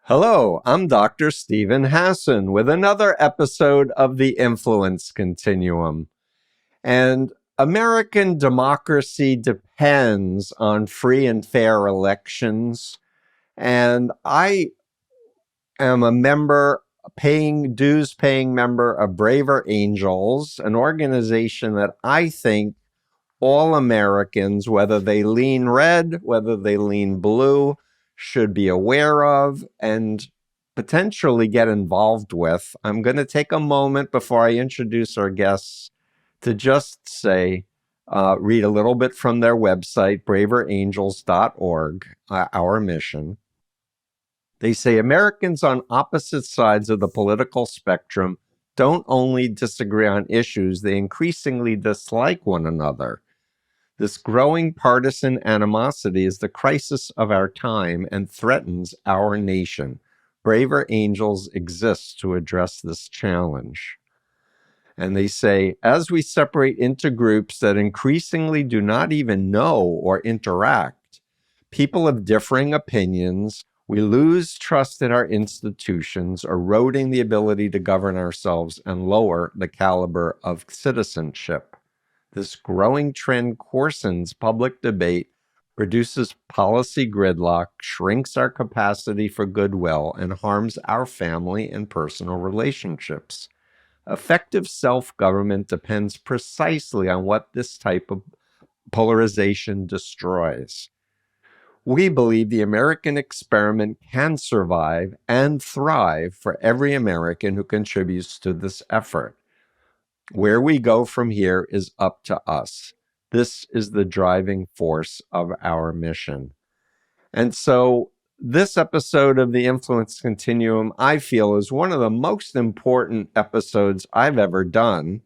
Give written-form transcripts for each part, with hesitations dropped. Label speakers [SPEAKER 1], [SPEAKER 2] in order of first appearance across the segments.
[SPEAKER 1] Hello, I'm Dr. Stephen Hassan with another episode of the Influence Continuum. And American democracy depends on free and fair elections. And I am a dues-paying member of Braver Angels, an organization that I think all Americans, whether they lean red, whether they lean blue, should be aware of and potentially get involved with. I'm going to take a moment before I introduce our guests to just say, read a little bit from their website, braverangels.org, our mission. They say Americans on opposite sides of the political spectrum don't only disagree on issues, they increasingly dislike one another. This growing partisan animosity is the crisis of our time and threatens our nation. Braver Angels exists to address this challenge. And they say, as we separate into groups that increasingly do not even know or interact, people of differing opinions, we lose trust in our institutions, eroding the ability to govern ourselves and lower the caliber of citizenship. This growing trend coarsens public debate, produces policy gridlock, shrinks our capacity for goodwill, and harms our family and personal relationships. Effective self-government depends precisely on what this type of polarization destroys. We believe the American experiment can survive and thrive for every American who contributes to this effort. Where we go from here is up to us. This is the driving force of our mission. And so this episode of the Influence Continuum, I feel, is one of the most important episodes I've ever done.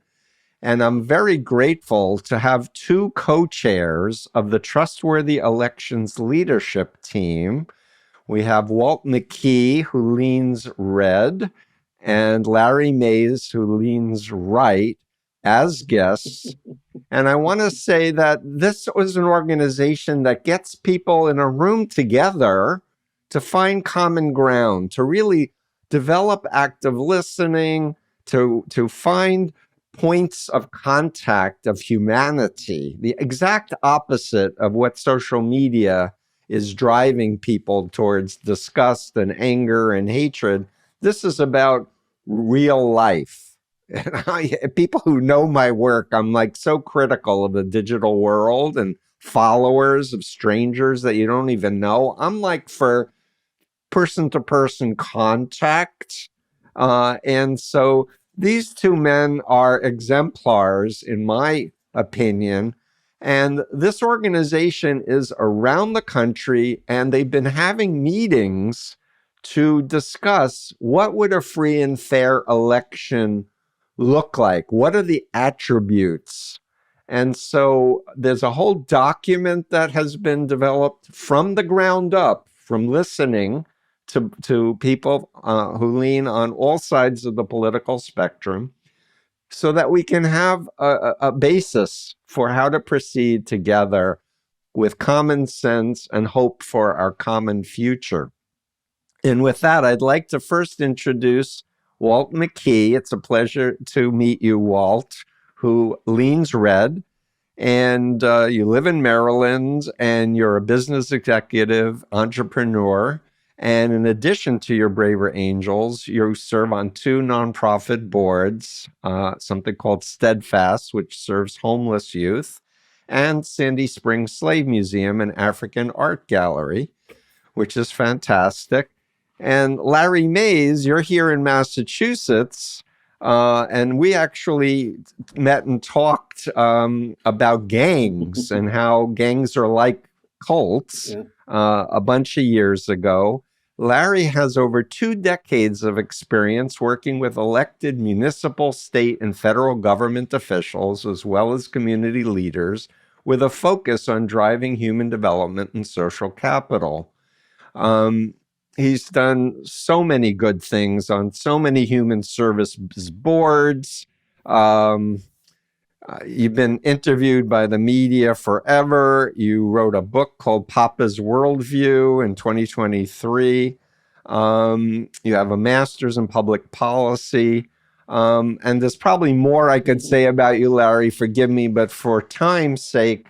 [SPEAKER 1] And I'm very grateful to have two co-chairs of the Trustworthy Elections leadership team. We have Walt McKee, who leans red, and Larry Mays, who leans right, as guests. And I want to say that this was an organization that gets people in a room together to find common ground, to really develop active listening, to find points of contact of humanity, the exact opposite of what social media is driving people towards disgust and anger and hatred. This is about real life. And people who know my work, I'm like so critical of the digital world and followers of strangers that you don't even know. I'm like for person-to-person contact. And so these two men are exemplars, in my opinion. And this organization is around the country, and they've been having meetings to discuss what would a free and fair election look like? What are the attributes? And so there's a whole document that has been developed from the ground up, from listening to people who lean on all sides of the political spectrum, so that we can have a basis for how to proceed together with common sense and hope for our common future. And with that, I'd like to first introduce Walt McKee. It's a pleasure to meet you, Walt, who leans red. And you live in Maryland, and you're a business executive, entrepreneur. And in addition to your Braver Angels, you serve on two nonprofit boards, something called Steadfast, which serves homeless youth, and Sandy Springs Slave Museum and African Art Gallery, which is fantastic. And Larry Mays, you're here in Massachusetts, and we actually met and talked about gangs and how gangs are like cults a bunch of years ago. Larry has over 2 decades of experience working with elected municipal, state, and federal government officials, as well as community leaders, with a focus on driving human development and social capital. He's done so many good things on so many human service boards. You've been interviewed by the media forever. You wrote a book called Papa's Worldview in 2023. You have a master's in public policy. And there's probably more I could say about you, Larry. Forgive me, but for time's sake,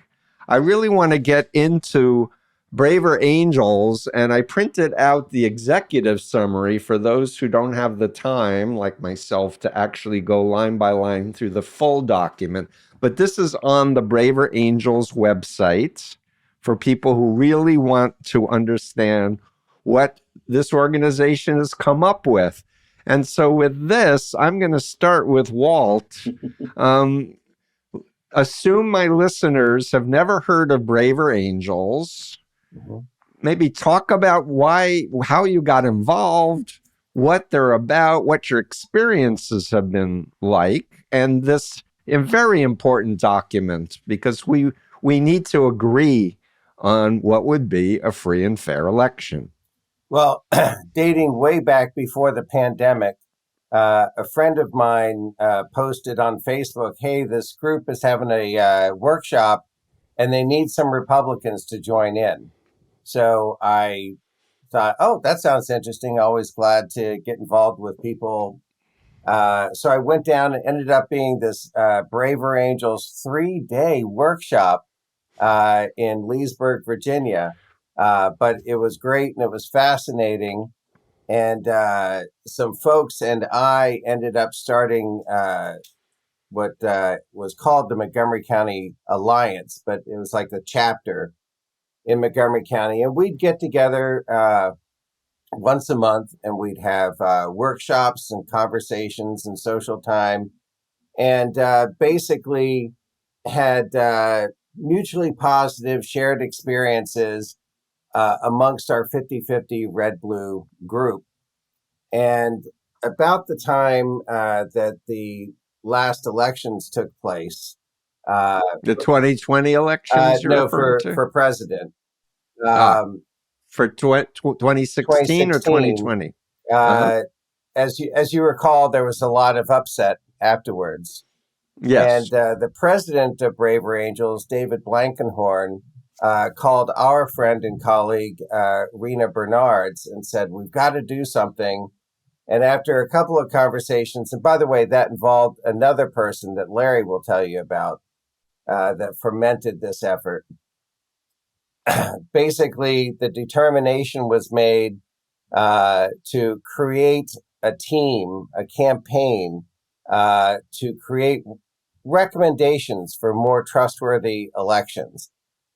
[SPEAKER 1] I really want to get into Braver Angels, and I printed out the executive summary for those who don't have the time, like myself, to actually go line by line through the full document. But this is on the Braver Angels website for people who really want to understand what this organization has come up with. And so with this, I'm going to start with Walt. Assume my listeners have never heard of Braver Angels. Mm-hmm. Maybe talk about how you got involved, what they're about, what your experiences have been like, and this a very important document because we need to agree on what would be a free and fair election.
[SPEAKER 2] Well, dating way back before the pandemic, a friend of mine posted on Facebook, hey, this group is having a workshop and they need some Republicans to join in. So I thought, oh, that sounds interesting. Always glad to get involved with people. So I went down and ended up being this Braver Angels 3-day workshop in Leesburg, Virginia. But it was great and it was fascinating. And some folks and I ended up starting what was called the Montgomery County Alliance, but it was like a chapter in Montgomery County. And we'd get together once a month and we'd have workshops and conversations and social time. And basically had mutually positive shared experiences amongst our 50-50 red-blue group. And about the time that the last elections took place,
[SPEAKER 1] the 2020 elections you're referring to?
[SPEAKER 2] For president.
[SPEAKER 1] For 2016 or 2020?
[SPEAKER 2] As you recall, there was a lot of upset afterwards.
[SPEAKER 1] Yes.
[SPEAKER 2] And the president of Braver Angels, David Blankenhorn, called our friend and colleague, Rena Bernards, and said, we've got to do something. And after a couple of conversations, and by the way, that involved another person that Larry will tell you about that fermented this effort. Basically, the determination was made to create a team, a campaign, to create recommendations for more trustworthy elections.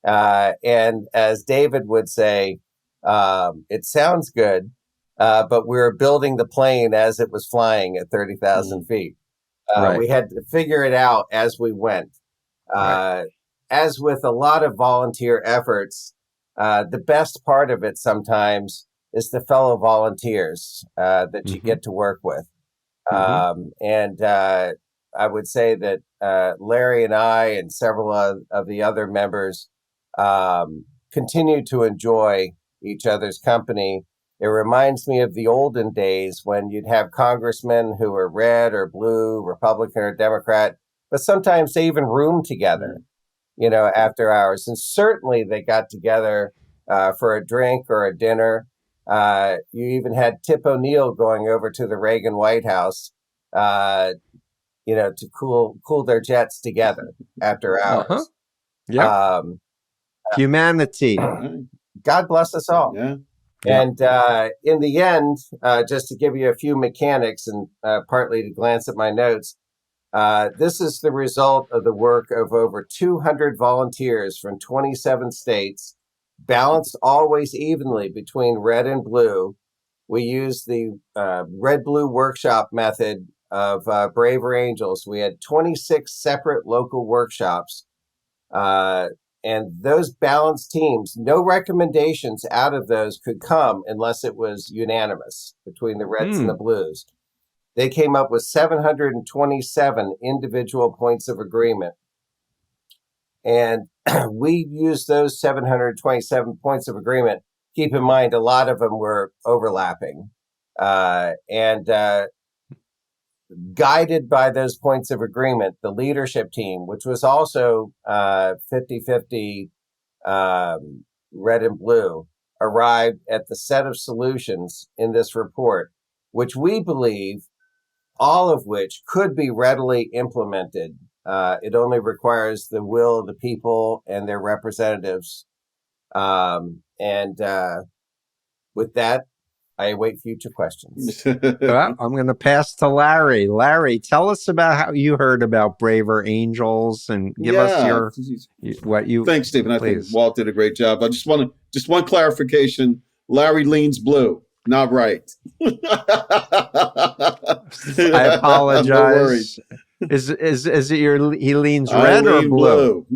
[SPEAKER 2] And as David would say, it sounds good, but we were building the plane as it was flying at 30,000 feet. Right. We had to figure it out as we went. Right. As with a lot of volunteer efforts, the best part of it sometimes is the fellow volunteers that you get to work with. And I would say that Larry and I and several of the other members continue to enjoy each other's company. It reminds me of the olden days when you'd have congressmen who were red or blue, Republican or Democrat, but sometimes they even roomed together, after hours. And certainly they got together for a drink or a dinner. You even had Tip O'Neill going over to the Reagan White House, to cool their jets together after hours.
[SPEAKER 1] Yeah. Humanity.
[SPEAKER 2] God bless us all. Yeah. And in the end, just to give you a few mechanics and partly to glance at my notes, this is the result of the work of over 200 volunteers from 27 states, balanced always evenly between red and blue. We use the red-blue workshop method of Braver Angels. We had 26 separate local workshops. And those balanced teams, no recommendations out of those could come unless it was unanimous between the reds and the blues. They came up with 727 individual points of agreement. And we used those 727 points of agreement. Keep in mind, a lot of them were overlapping. And guided by those points of agreement, the leadership team, which was also 50-50 red and blue, arrived at the set of solutions in this report, which we believe, all of which could be readily implemented. It only requires the will of the people and their representatives. And with that, I await future questions.
[SPEAKER 1] Well, I'm going to pass to Larry. Larry, tell us about how you heard about Braver Angels and give us your what you.
[SPEAKER 3] Thanks, Stephen.
[SPEAKER 1] Please.
[SPEAKER 3] I think Walt did a great job. I just one clarification. Larry leans blue, not right.
[SPEAKER 1] I apologize.
[SPEAKER 3] No worries.
[SPEAKER 1] Is it he leans
[SPEAKER 3] I
[SPEAKER 1] red
[SPEAKER 3] lean
[SPEAKER 1] or blue?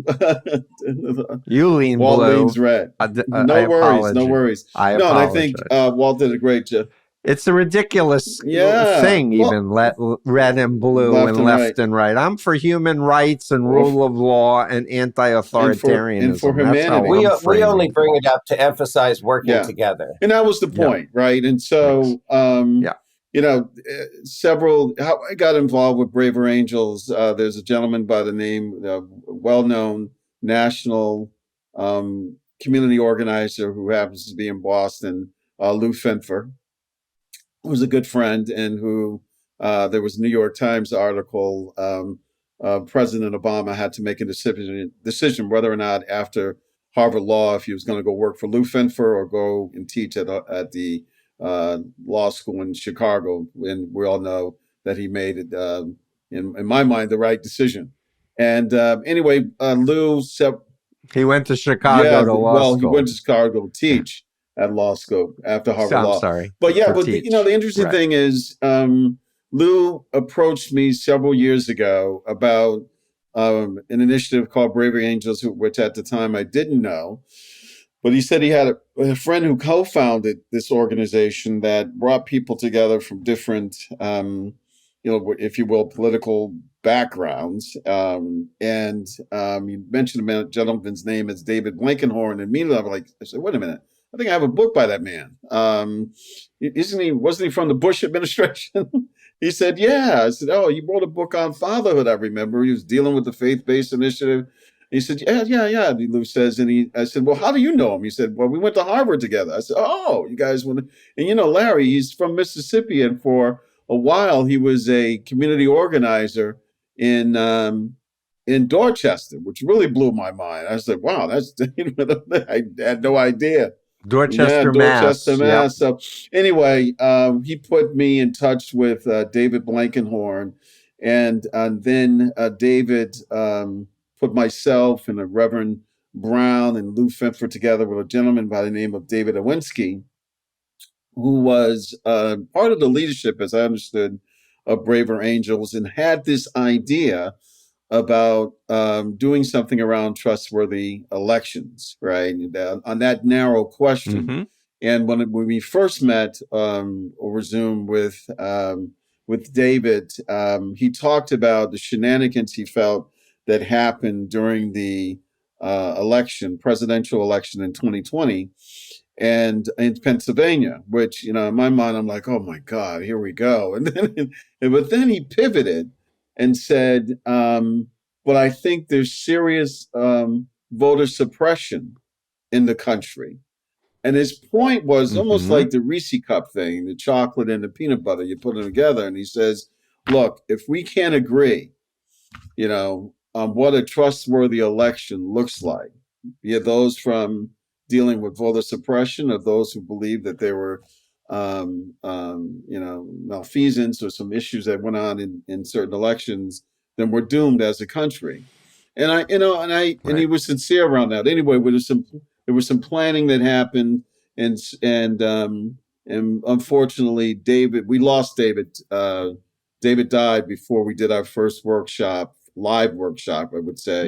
[SPEAKER 1] You lean
[SPEAKER 3] Walt
[SPEAKER 1] blue.
[SPEAKER 3] leans red.
[SPEAKER 1] No
[SPEAKER 3] worries. No worries.
[SPEAKER 1] I
[SPEAKER 3] no,
[SPEAKER 1] apologize.
[SPEAKER 3] and I think Walt did a great job.
[SPEAKER 1] It's a ridiculous thing, even red and blue and left and right. I'm for human rights and rule of law and anti-authoritarianism.
[SPEAKER 3] And for humanity.
[SPEAKER 2] We only bring it up to emphasize working together.
[SPEAKER 3] And that was the point, right? And so, you know, how I got involved with Braver Angels, there's a gentleman by the name, well-known national community organizer who happens to be in Boston, Lou Finfer, who's a good friend, and who there was a New York Times article. President Obama had to make a decision whether or not after Harvard Law, if he was going to go work for Lou Finfer or go and teach at the law school in Chicago. And we all know that he made it, in my mind, the right decision. And anyway, Lou
[SPEAKER 1] he went to Chicago to law school.
[SPEAKER 3] Well, he went to Chicago to teach at law school after Harvard Law.
[SPEAKER 1] I'm sorry.
[SPEAKER 3] But the interesting thing is, Lou approached me several years ago about an initiative called Bravery Angels, which at the time I didn't know. But he said he had a friend who co-founded this organization that brought people together from different, if you will, political backgrounds. And you mentioned a gentleman's name is David Blankenhorn, and immediately I said, wait a minute. I think I have a book by that man. Wasn't he from the Bush administration? He said, yeah. I said, oh, he wrote a book on fatherhood, I remember. He was dealing with the faith-based initiative. He said, yeah, Lou says. And I said, well, how do you know him? He said, well, we went to Harvard together. I said, oh, you guys went. And, Larry, he's from Mississippi. And for a while, he was a community organizer in Dorchester, which really blew my mind. I said, wow, I had no idea.
[SPEAKER 1] Dorchester, Mass.
[SPEAKER 3] Yep. So anyway, he put me in touch with David Blankenhorn, and then David put myself and a Reverend Brown and Lou Finfer together with a gentleman by the name of David Owinski, who was part of the leadership, as I understood, of Braver Angels, and had this idea about doing something around trustworthy elections, right? On that narrow question. Mm-hmm. And when we first met over Zoom with David, he talked about the shenanigans he felt that happened during the presidential election in 2020, and in Pennsylvania, which, in my mind, I'm like, oh my God, here we go. But then he pivoted and said, but I think there's serious voter suppression in the country. And his point was almost like the Reese cup thing, the chocolate and the peanut butter, you put them together. And he says, look, if we can't agree, on what a trustworthy election looks like, be it those from dealing with voter suppression or those who believe that there were malfeasance or some issues that went on in certain elections, then we're doomed as a country. And he was sincere around that. Anyway, there was some planning that happened, and unfortunately, we lost David. David died before we did our first live workshop, I would say,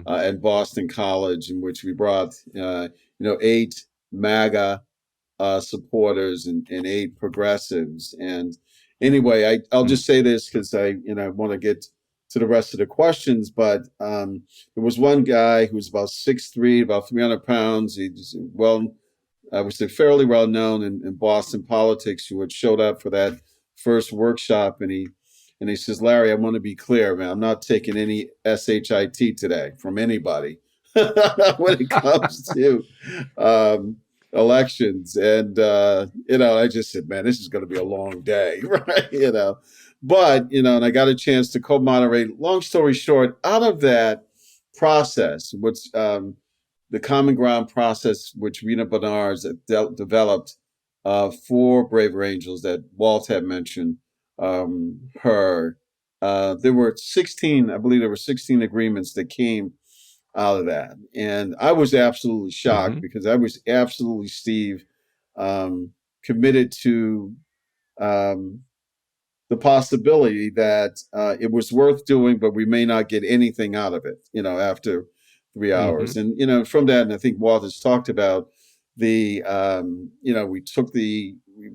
[SPEAKER 3] at Boston College, in which we brought 8 MAGA supporters and 8 progressives. And anyway, I'll just say this because I want to get to the rest of the questions. But there was one guy who was about 6'3", about 300 pounds. He's I would say fairly well known in Boston politics, who had showed up for that first workshop, and he says, Larry, I want to be clear, man. I'm not taking any SHIT today from anybody when it comes to elections. And, I just said, man, this is going to be a long day, right? But, and I got a chance to co-moderate. Long story short, out of that process, which the Common Ground process, which Rena Bernards developed for Braver Angels that Walt had mentioned, there were 16, I believe there were 16 agreements that came out of that. And I was absolutely shocked because I was absolutely, Steve, committed to um, the possibility that it was worth doing, but we may not get anything out of it, after 3 hours. And, from that, and I think Walt has talked about we've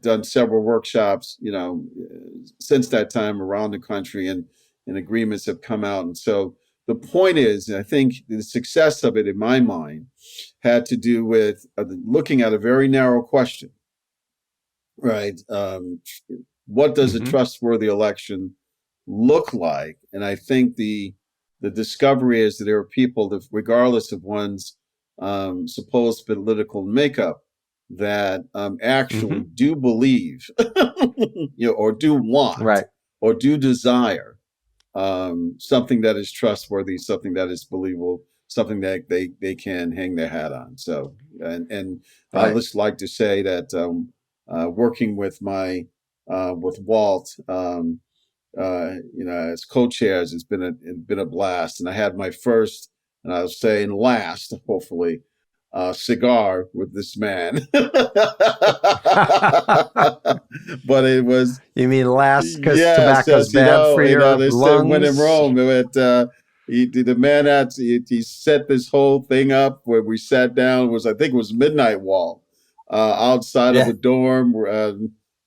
[SPEAKER 3] done several workshops, since that time around the country, and agreements have come out. And so the point is, and I think the success of it in my mind had to do with looking at a very narrow question, right? What does a trustworthy election look like? And I think the discovery is that there are people that, regardless of one's supposed political makeup, that actually do believe, or do want,
[SPEAKER 1] Right.
[SPEAKER 3] or do desire something that is trustworthy, something that is believable, something that they can hang their hat on. So, and I just like to say that working with with Walt, as co-chairs, it's been a blast. And I had my first, and I'll say, and last, hopefully, cigar with this man. But it was.
[SPEAKER 1] You mean last because
[SPEAKER 3] Yes,
[SPEAKER 1] tobacco's bad for your
[SPEAKER 3] they said when in
[SPEAKER 1] lungs?
[SPEAKER 3] Rome, the man he set this whole thing up where we sat down. I think it was midnight, Walt, outside of a dorm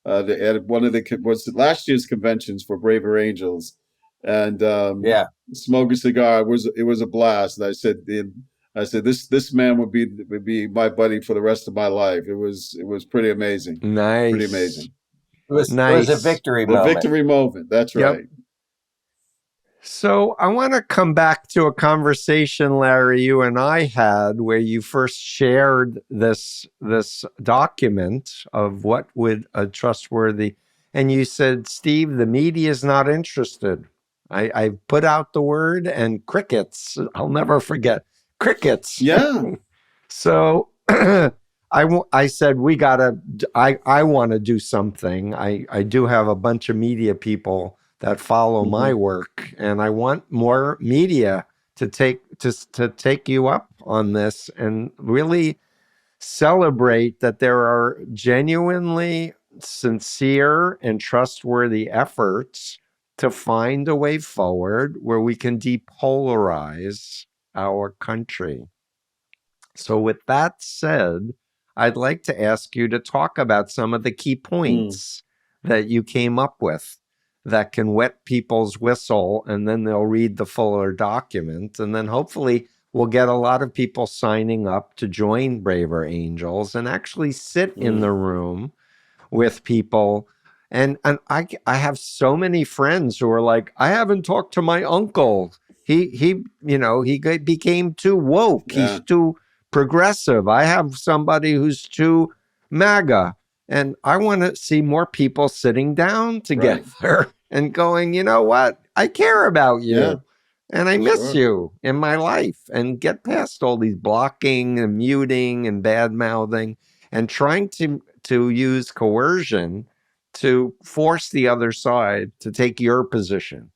[SPEAKER 3] at one of was last year's conventions for Braver Angels, and smoke a cigar. It was a blast. And I said this man would be my buddy for the rest of my life. It was pretty amazing.
[SPEAKER 1] Nice.
[SPEAKER 3] Pretty amazing.
[SPEAKER 2] It was a victory moment.
[SPEAKER 3] The victory moment. That's right.
[SPEAKER 1] So I want to come back to a conversation, Larry, you and I had where you first shared this document of what would a trustworthy, and you said, Steve, the media is not interested. I put out the word and crickets. I'll never forget crickets.
[SPEAKER 3] Yeah.
[SPEAKER 1] So I said, I want to do something. I do have a bunch of media people that follow my work, and I want more media to take you up on this and really celebrate that there are genuinely sincere and trustworthy efforts to find a way forward where we can depolarize our country. So with that said, I'd like to ask you to talk about some of the key points that you came up with that can wet people's whistle, and then they'll read the fuller document. And then hopefully we'll get a lot of people signing up to join Braver Angels and actually sit in the room with people. And I have so many friends who are like, I haven't talked to my uncle. He became too woke.
[SPEAKER 3] Yeah.
[SPEAKER 1] He's too progressive. I have somebody who's too MAGA. And I want to see more people sitting down together and going, you know what? I care about you.
[SPEAKER 3] Yeah.
[SPEAKER 1] And I miss you in my life, and get past all these blocking and muting and bad mouthing and trying to use coercion to force the other side to take your position,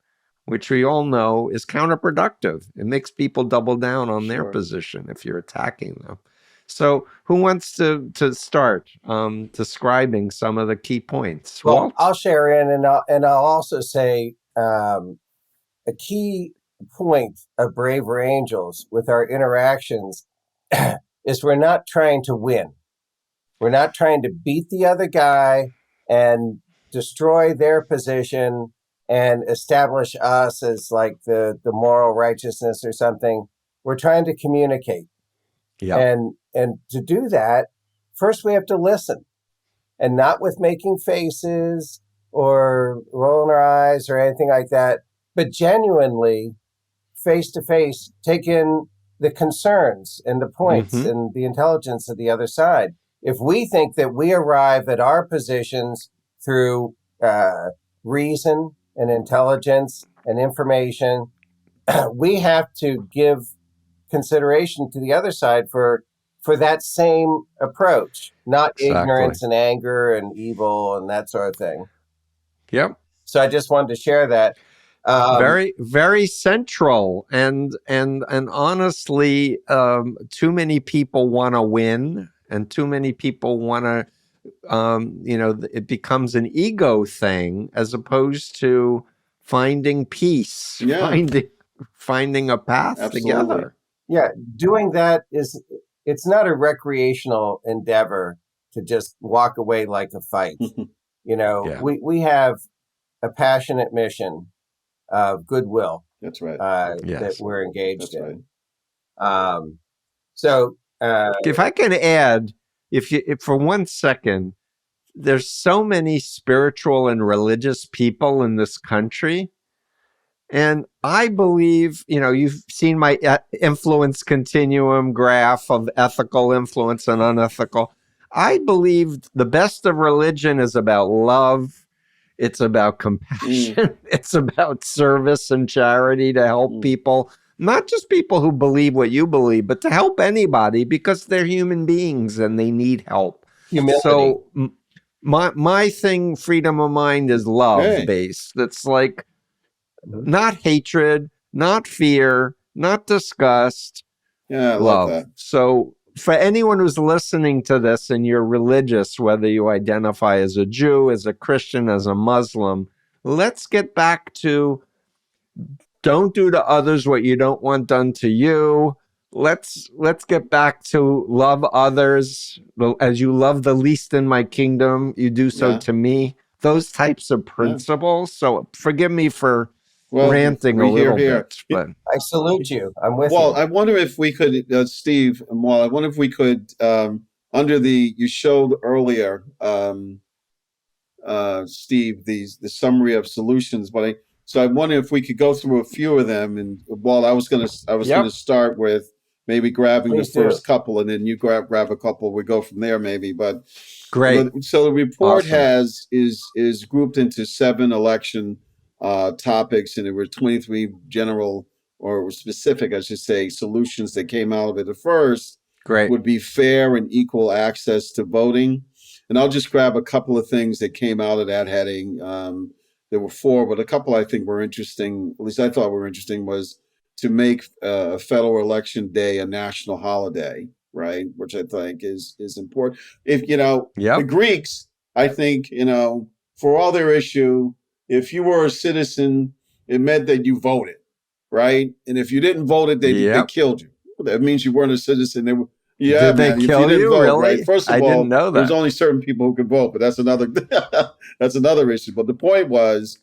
[SPEAKER 1] which we all know is counterproductive. It makes people double down on their position if you're attacking them. So who wants to start describing some of the key points?
[SPEAKER 2] Well,
[SPEAKER 1] Walt?
[SPEAKER 2] I'll share in, and I'll also say a key point of Braver Angels with our interactions is we're not trying to win. We're not trying to beat the other guy and destroy their position and establish us as like the moral righteousness or something. We're trying to communicate.
[SPEAKER 1] Yeah.
[SPEAKER 2] And to do that, first we have to listen, and not with making faces or rolling our eyes or anything like that, but genuinely face to face take in the concerns and the points and the intelligence of the other side. if we think that we arrive at our positions through reason and intelligence and information, we have to give consideration to the other side for that same approach, not
[SPEAKER 1] Exactly.
[SPEAKER 2] ignorance and anger and evil and that sort of thing.
[SPEAKER 1] Yep.
[SPEAKER 2] So I just wanted to share that.
[SPEAKER 1] Very, very central, and honestly, too many people want to win, and too many people want to. It becomes an ego thing as opposed to finding peace, finding a path
[SPEAKER 3] Absolutely.
[SPEAKER 1] together.
[SPEAKER 2] Yeah, doing that it's not a recreational endeavor to just walk away like a fight.
[SPEAKER 1] Yeah.
[SPEAKER 2] We have a passionate mission of goodwill.
[SPEAKER 3] That's right.
[SPEAKER 2] That we're engaged
[SPEAKER 3] That's
[SPEAKER 2] in. Right. So
[SPEAKER 1] if I can add, if for 1 second, there's so many spiritual and religious people in this country. And I believe, you've seen my influence continuum graph of ethical influence and unethical. I believe the best of religion is about love. It's about compassion. It's about service and charity to help people, not just people who believe what you believe, but to help anybody because they're human beings and they need help.
[SPEAKER 2] Humility.
[SPEAKER 1] So my thing, freedom of mind, is love based. It's like not hatred, not fear, not disgust.
[SPEAKER 3] Yeah, I
[SPEAKER 1] love.
[SPEAKER 3] Love that.
[SPEAKER 1] So for anyone who's listening to this and you're religious, whether you identify as a Jew, as a Christian, as a Muslim, let's get back to don't do to others what you don't want done to you. Let's get back to love others as you love the least in my kingdom. You do so to me. Those types of principles. So forgive me for ranting a little bit, but
[SPEAKER 2] I salute you. I'm with
[SPEAKER 3] Walt,
[SPEAKER 2] you.
[SPEAKER 3] I wonder if we could, Steve and Walt, I wonder if we could, under you showed earlier, Steve, the summary of solutions, but so I wonder if we could go through a few of them. And Walt, I was gonna start with maybe grabbing the first couple, and then you grab a couple. We go from there, maybe. But
[SPEAKER 1] great.
[SPEAKER 3] So the report is grouped into 7 election topics, and there were 23 general or specific, I should say, solutions that came out of it. The first would be fair and equal access to voting. And I'll just grab a couple of things that came out of that heading. There were 4, but a couple I think were interesting, at least I thought were interesting, was to make federal election day a national holiday, right? Which I think is important. If, the Greeks, I think, for all their issue, if you were a citizen, it meant that you voted, right? And if you didn't vote, they killed you. That means you weren't a citizen.
[SPEAKER 1] Did they kill you?
[SPEAKER 3] Vote,
[SPEAKER 1] really?
[SPEAKER 3] Right? First of
[SPEAKER 1] all, didn't know that.
[SPEAKER 3] There's only certain people who could vote, but that's another issue. But the point was,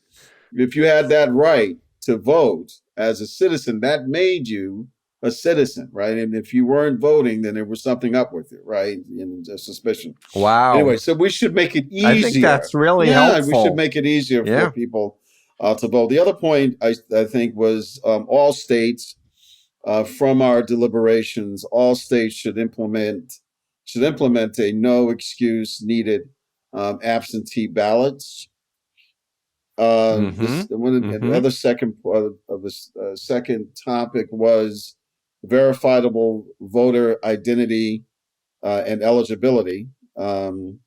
[SPEAKER 3] if you had that right to vote as a citizen, that made you a citizen, right? And if you weren't voting, then there was something up with you, right? And a suspicion.
[SPEAKER 1] Wow.
[SPEAKER 3] Anyway, so we should make it easier.
[SPEAKER 1] I think that's really helpful.
[SPEAKER 3] We should make it easier for people to vote. The other point I think was all states. From our deliberations, all states should implement a no excuse needed absentee ballots. The other second part of this second topic was verifiable voter identity and eligibility. And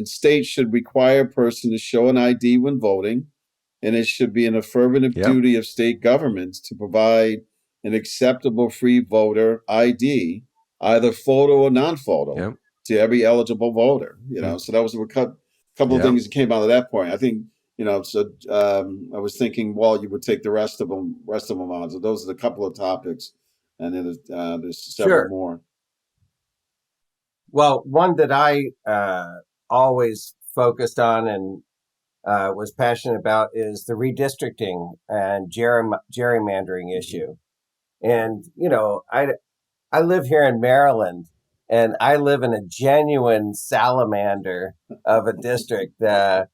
[SPEAKER 3] states should require a person to show an ID when voting. And it should be an affirmative duty of state governments to provide an acceptable free voter ID, either photo or non-photo, to every eligible voter. So that was a couple of things that came out of that point. I think, so I was thinking, Walt, you would take the rest of them on. So those are the couple of topics, and then there's several more.
[SPEAKER 2] Well, one that I always focused on and was passionate about is the redistricting and gerrymandering issue. And, I live here in Maryland, and I live in a genuine salamander of a district that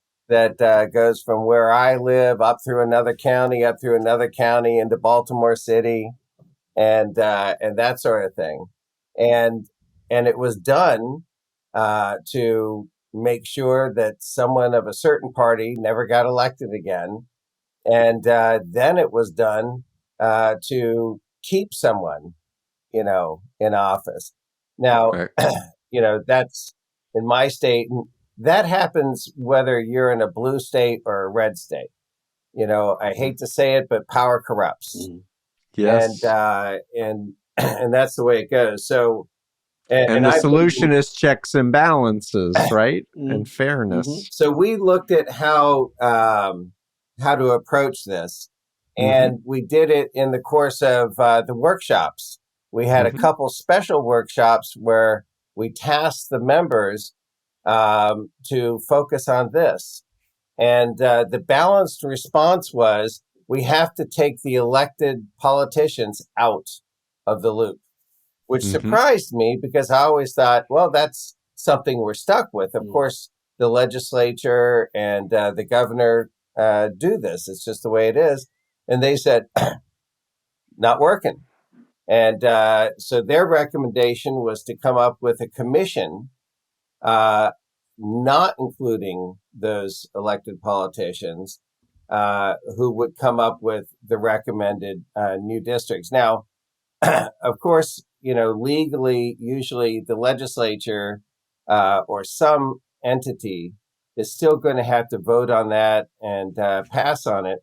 [SPEAKER 2] goes from where I live up through another county, into Baltimore City, and that sort of thing. And and it was done to make sure that someone of a certain party never got elected again. And then it was done to keep someone, in office. Now,
[SPEAKER 1] Right.
[SPEAKER 2] that's in my state. And that happens whether you're in a blue state or a red state. I hate to say it, but power corrupts.
[SPEAKER 1] Yes.
[SPEAKER 2] And and that's the way it goes. So,
[SPEAKER 1] And the
[SPEAKER 2] I
[SPEAKER 1] solution is checks and balances, right? And fairness.
[SPEAKER 2] So we looked at how to approach this, and we did it in the course of the workshops. We had a couple special workshops where we tasked the members to focus on this. And the balanced response was, we have to take the elected politicians out of the loop, which surprised me because I always thought, well, that's something we're stuck with. Of course, the legislature and the governor do this. It's just the way it is. And they said, not working. And so their recommendation was to come up with a commission, not including those elected politicians, who would come up with the recommended new districts. Now, of course, legally, usually the legislature or some entity is still going to have to vote on that and pass on it.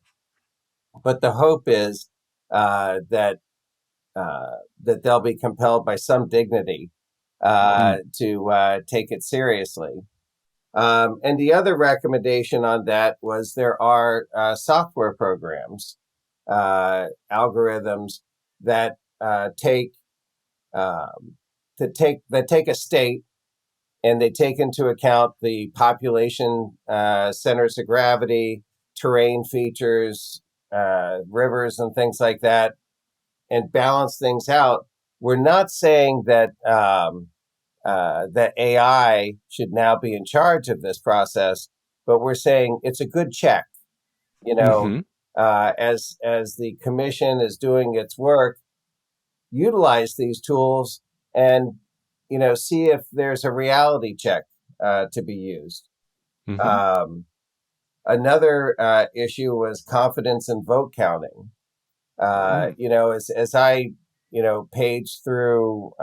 [SPEAKER 2] But the hope is that they'll be compelled by some dignity to take it seriously. And the other recommendation on that was there are software programs, algorithms that take a state and they take into account the population, centers of gravity, terrain features, rivers, and things like that, and balance things out. We're not saying that that AI should now be in charge of this process, but we're saying it's a good check. As the commission is doing its work, utilize these tools and see if there's a reality check to be used. Another issue was confidence in vote counting. As I page through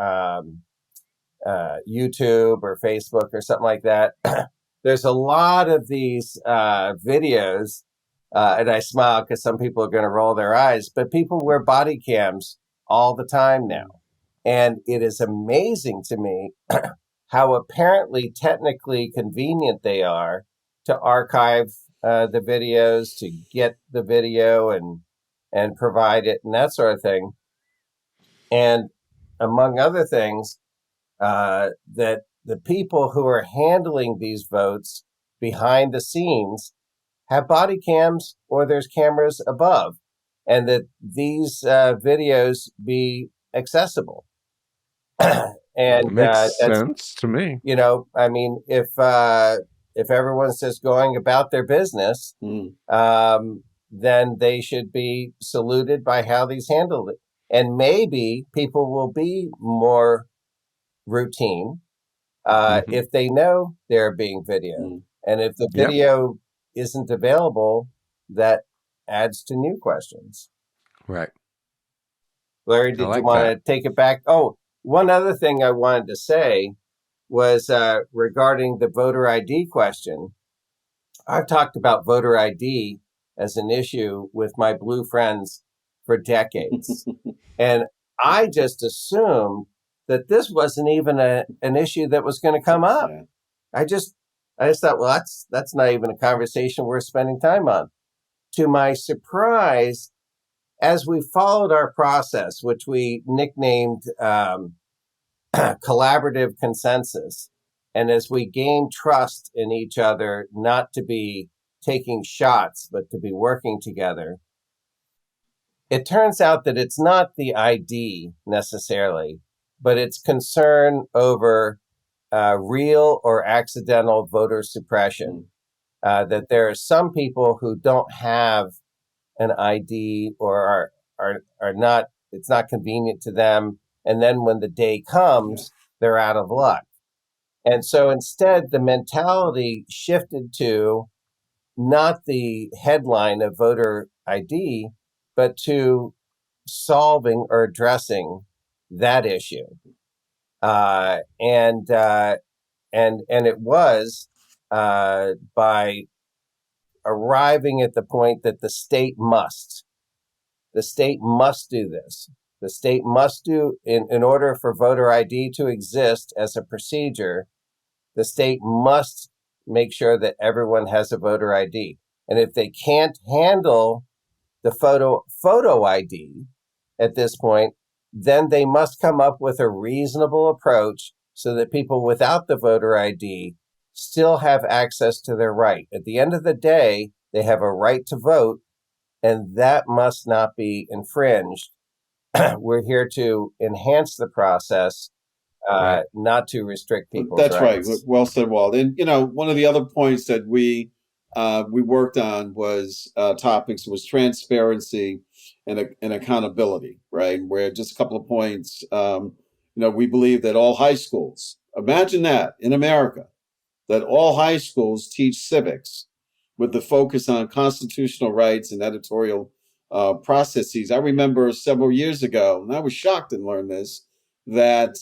[SPEAKER 2] YouTube or Facebook or something like that, there's a lot of these videos, and I smile because some people are going to roll their eyes, but people wear body cams all the time now. And it is amazing to me how apparently technically convenient they are to archive the videos, to get the video and provide it and that sort of thing. And among other things, that the people who are handling these votes behind the scenes have body cams or there's cameras above, and that these videos be accessible. And
[SPEAKER 1] makes sense to me.
[SPEAKER 2] I mean, if everyone's just going about their business, then they should be saluted by how these handled it. And maybe people will be more routine if they know they're being videoed. And if the video isn't available, that adds to new questions.
[SPEAKER 1] Right.
[SPEAKER 2] Larry, did you want to take it back? Oh, one other thing I wanted to say was regarding the voter ID question. I've talked about voter ID as an issue with my blue friends for decades. And I just assumed that this wasn't even an issue that was going to come up. Yeah. I just thought, well, that's not even a conversation worth spending time on. To my surprise, as we followed our process, which we nicknamed collaborative consensus, and as we gained trust in each other, not to be taking shots, but to be working together, it turns out that it's not the ID necessarily, but it's concern over real or accidental voter suppression. That there are some people who don't have an ID or are not, it's not convenient to them. And then when the day comes, they're out of luck. And so instead, the mentality shifted to not the headline of voter ID, but to solving or addressing that issue. And it was by arriving at the point that the state must do this. The state must do, in order for voter ID to exist as a procedure, the state must make sure that everyone has a voter ID. And if they can't handle the photo ID at this point, then they must come up with a reasonable approach so that people without the voter ID still have access to their right. At the end of the day, they have a right to vote, and that must not be infringed. We're here to enhance the process,
[SPEAKER 1] Right.
[SPEAKER 2] not to restrict people's
[SPEAKER 3] That's
[SPEAKER 2] rights.
[SPEAKER 3] right. Well said, Walt. And one of the other points that we worked on was topics was transparency and accountability, right? Where just a couple of points. We believe that all high schools, imagine that in America, that all high schools teach civics with the focus on constitutional rights and editorial processes. I remember several years ago, and I was shocked to learn this, that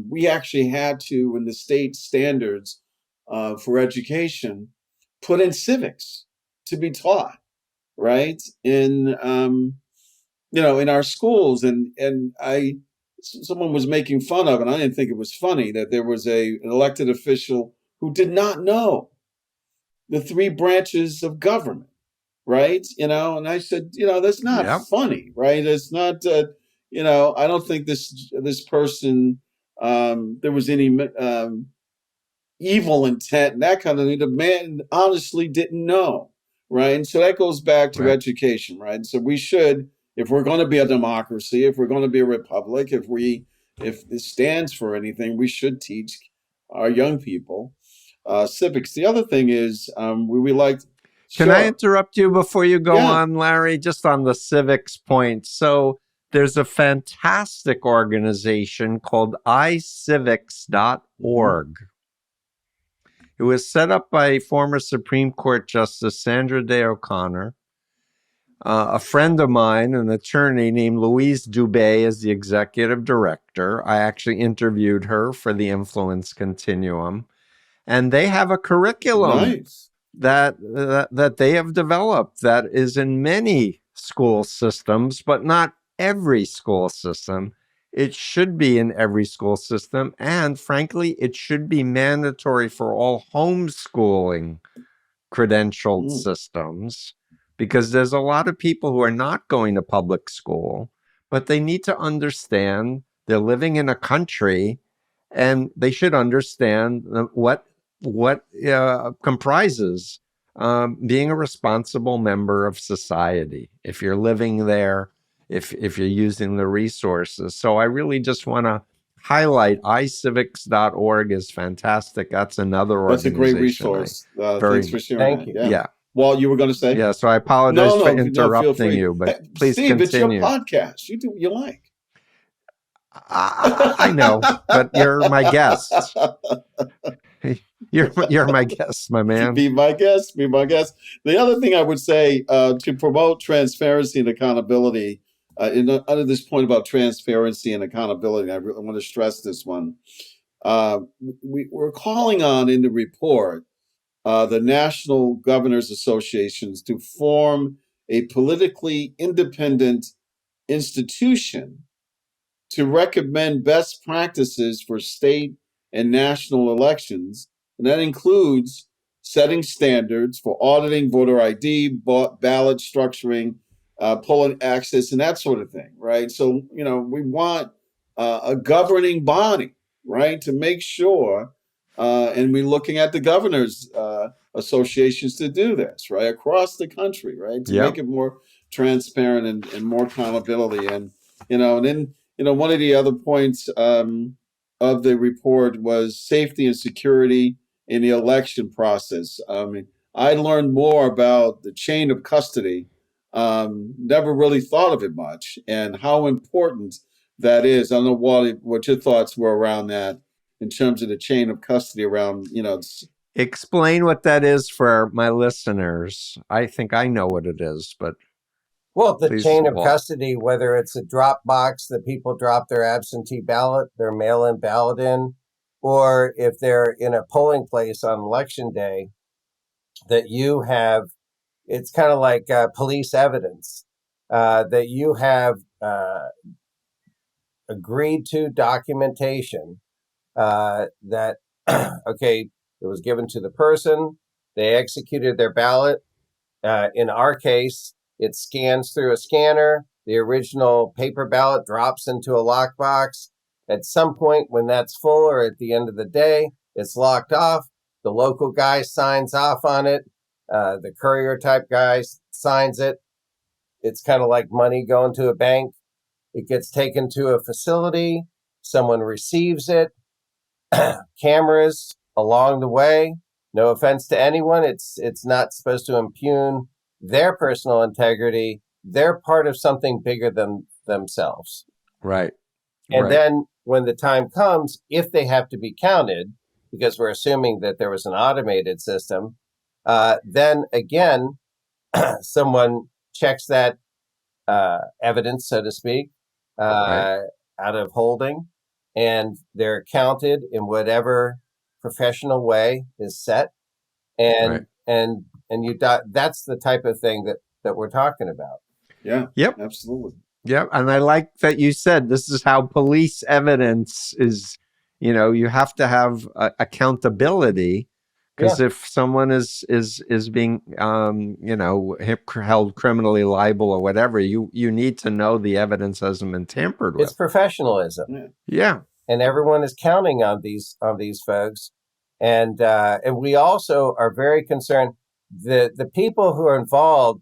[SPEAKER 3] we actually had to, in the state standards for education, put in civics to be taught, right? In in our schools, and someone was making fun of, and I didn't think it was funny, that there was an elected official who did not know the three branches of government, right? And I said, that's not
[SPEAKER 1] Yep.
[SPEAKER 3] funny, right? It's not, I don't think this person, there was any evil intent and that kind of thing. The man honestly didn't know, right? And so that goes back to
[SPEAKER 1] Right.
[SPEAKER 3] education, right? And so we should, if we're going to be a democracy, if we're going to be a republic, if this stands for anything, we should teach our young people civics. The other thing is we like.
[SPEAKER 1] Can I interrupt you before you go on, Larry? Just on the civics point. So there's a fantastic organization called iCivics.org. It was set up by former Supreme Court Justice Sandra Day O'Connor. A friend of mine, an attorney named Louise Dubé, is the executive director. I actually interviewed her for the Influence Continuum. And they have a curriculum that they have developed that is in many school systems, but not every school system. It should be in every school system. And frankly, it should be mandatory for all homeschooling credentialed systems, because there's a lot of people who are not going to public school, but they need to understand they're living in a country, and they should understand what comprises being a responsible member of society if you're living there, if you're using the resources. So I really just want to highlight iCivics.org is fantastic. That's another organization.
[SPEAKER 3] That's a great resource. Thanks for sharing.
[SPEAKER 2] Thank you.
[SPEAKER 3] Yeah. Well, you were going to say?
[SPEAKER 1] Yeah, so I apologize for interrupting you, but please
[SPEAKER 3] Steve,
[SPEAKER 1] continue.
[SPEAKER 3] It's your podcast. You do what you like.
[SPEAKER 1] I know, but you're my guest. You're my guest, my man.
[SPEAKER 3] Be my guest. Be my guest. The other thing I would say to promote transparency and accountability, under this point about transparency and accountability, I really want to stress this one. We're calling on in the report the National Governors Associations to form a politically independent institution to recommend best practices for state and national elections. And that includes setting standards for auditing voter ID, ballot structuring, polling access, and that sort of thing, right? So, we want a governing body, right, to make sure, and we're looking at the governors' associations to do this, right, across the country, right, to make it more transparent and more accountability. And, and then, one of the other points of the report was safety and security in the election process. I mean, I learned more about the chain of custody, never really thought of it much, and how important that is. I don't know, Wally, what your thoughts were around that in terms of the chain of custody around,
[SPEAKER 1] Explain what that is for my listeners. I think I know what it is, but
[SPEAKER 2] Well, the
[SPEAKER 1] please,
[SPEAKER 2] chain of
[SPEAKER 1] Walt.
[SPEAKER 2] custody, whether it's a drop box that people drop their absentee ballot, their mail-in ballot in, or if they're in a polling place on election day, that you have, it's kind of like police evidence, that you have agreed to documentation that, okay, it was given to the person, they executed their ballot. In our case, it scans through a scanner. The original paper ballot drops into a lockbox. At some point, when that's full or at the end of the day, it's locked off. The local guy signs off on it. The courier type guy signs it. It's kind of like money going to a bank. It gets taken to a facility. Someone receives it. Cameras along the way. No offense to anyone. It's not supposed to impugn their personal integrity. They're part of something bigger than themselves.
[SPEAKER 1] Right.
[SPEAKER 2] And then when the time comes, if they have to be counted, because we're assuming that there was an automated system, then again, someone checks that evidence, so to speak, out of holding, and they're counted in whatever professional way is set, and you that's the type of thing that we're talking about.
[SPEAKER 3] Yeah.
[SPEAKER 1] Yep.
[SPEAKER 3] Absolutely.
[SPEAKER 1] Yep. And I like that you said this is how police evidence is. You have to have accountability, because if someone is being held criminally liable or whatever, you need to know the evidence hasn't been tampered with.
[SPEAKER 2] It's professionalism.
[SPEAKER 1] Yeah.
[SPEAKER 2] And everyone is counting on these folks, and we also are very concerned. The people who are involved,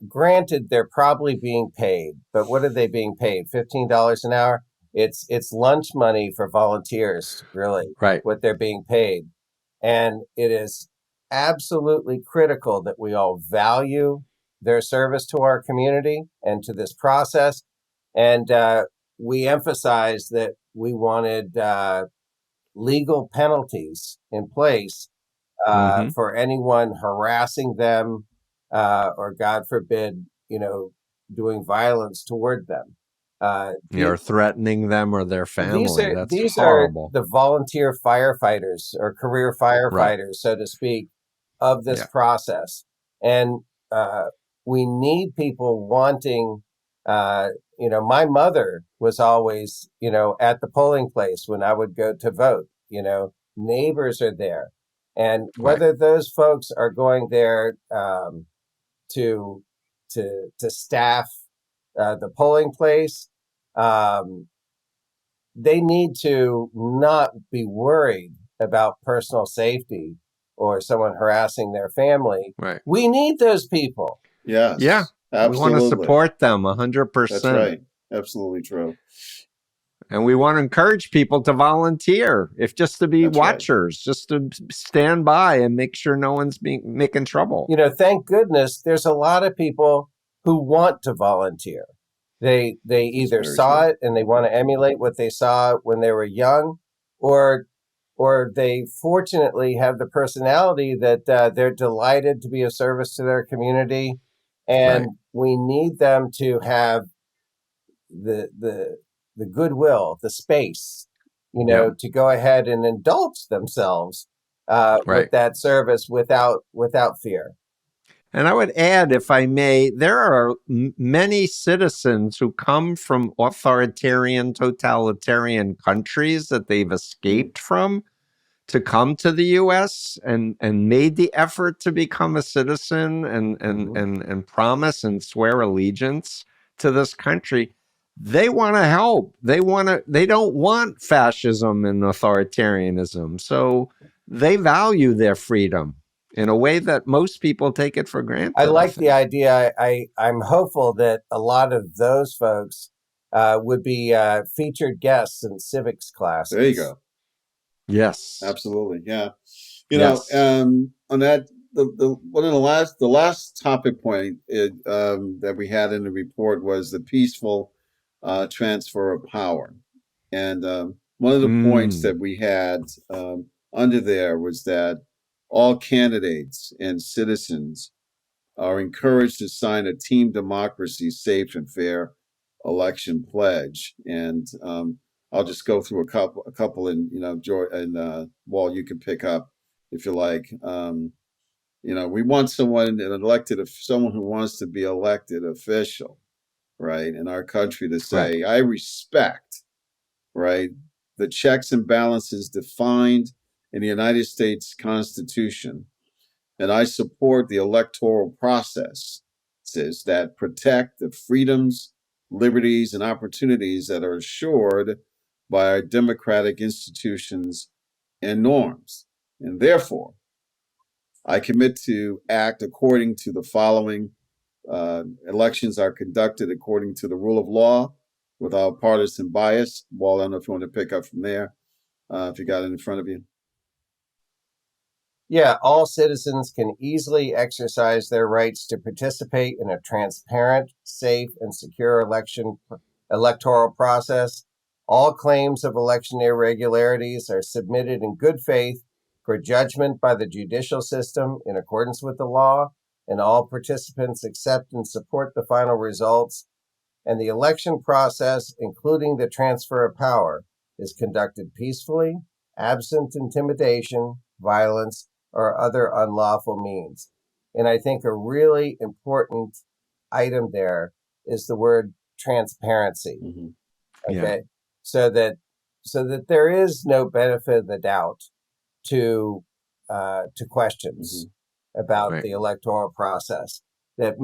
[SPEAKER 2] granted, they're probably being paid, but what are they being paid? $15 an hour. It's lunch money for volunteers, really.
[SPEAKER 1] Right.
[SPEAKER 2] What they're being paid, and it is absolutely critical that we all value their service to our community and to this process, and we emphasized that we wanted legal penalties in place for anyone harassing them or, God forbid, doing violence toward them.
[SPEAKER 1] Or threatening them or their family.
[SPEAKER 2] These
[SPEAKER 1] horrible.
[SPEAKER 2] are the volunteer firefighters or career firefighters, so to speak, of this process. And we need people wanting, my mother was always, at the polling place when I would go to vote. Neighbors are there. And whether those folks are going there to staff the polling place, they need to not be worried about personal safety or someone harassing their family.
[SPEAKER 1] Right.
[SPEAKER 2] We need those people.
[SPEAKER 3] Yes.
[SPEAKER 1] Yeah.
[SPEAKER 3] Absolutely.
[SPEAKER 1] We want to support them 100%.
[SPEAKER 3] That's right. Absolutely true.
[SPEAKER 1] And we want to encourage people to volunteer, if just to be watchers, just to stand by and make sure no one's making trouble.
[SPEAKER 2] Thank goodness there's a lot of people who want to volunteer. They either saw it and they want to emulate what they saw when they were young, or they fortunately have the personality that they're delighted to be of service to their community, and we need them to have the goodwill, the space, to go ahead and indulge themselves with that service without fear.
[SPEAKER 1] And I would add, if I may, there are many citizens who come from authoritarian, totalitarian countries that they've escaped from to come to the U.S. and made the effort to become a citizen and promise and swear allegiance to this country. They want to help. They don't want fascism and authoritarianism. So they value their freedom in a way that most people take it for granted.
[SPEAKER 2] I like the idea. I'm hopeful that a lot of those folks would be featured guests in civics classes.
[SPEAKER 3] There you go.
[SPEAKER 1] Yes,
[SPEAKER 3] absolutely. Yeah. On that, the last topic point that we had in the report was the peaceful transfer of power. And one of the points
[SPEAKER 1] Mm.
[SPEAKER 3] that we had under there was that all candidates and citizens are encouraged to sign a team democracy safe and fair election pledge. And I'll just go through a couple, and George and Walt, you can pick up if you like. We want someone who wants to be elected official, right, in our country to say,
[SPEAKER 1] Right.
[SPEAKER 3] I respect, right, the checks and balances defined in the United States Constitution, and I support the electoral process that protect the freedoms, liberties, and opportunities that are assured by our democratic institutions and norms. And therefore, I commit to act according to the following. Elections are conducted according to the rule of law without partisan bias. Walt, I don't know if you want to pick up from there, if you got it in front of you.
[SPEAKER 2] Yeah, all citizens can easily exercise their rights to participate in a transparent, safe, and secure electoral process. All claims of election irregularities are submitted in good faith for judgment by the judicial system in accordance with the law, and all participants accept and support the final results. And the election process, including the transfer of power, is conducted peacefully, absent intimidation, violence, or other unlawful means. And I think a really important item there is the word transparency.
[SPEAKER 3] Mm-hmm.
[SPEAKER 2] Okay. Yeah. So that there is no benefit of the doubt to questions about the electoral process. That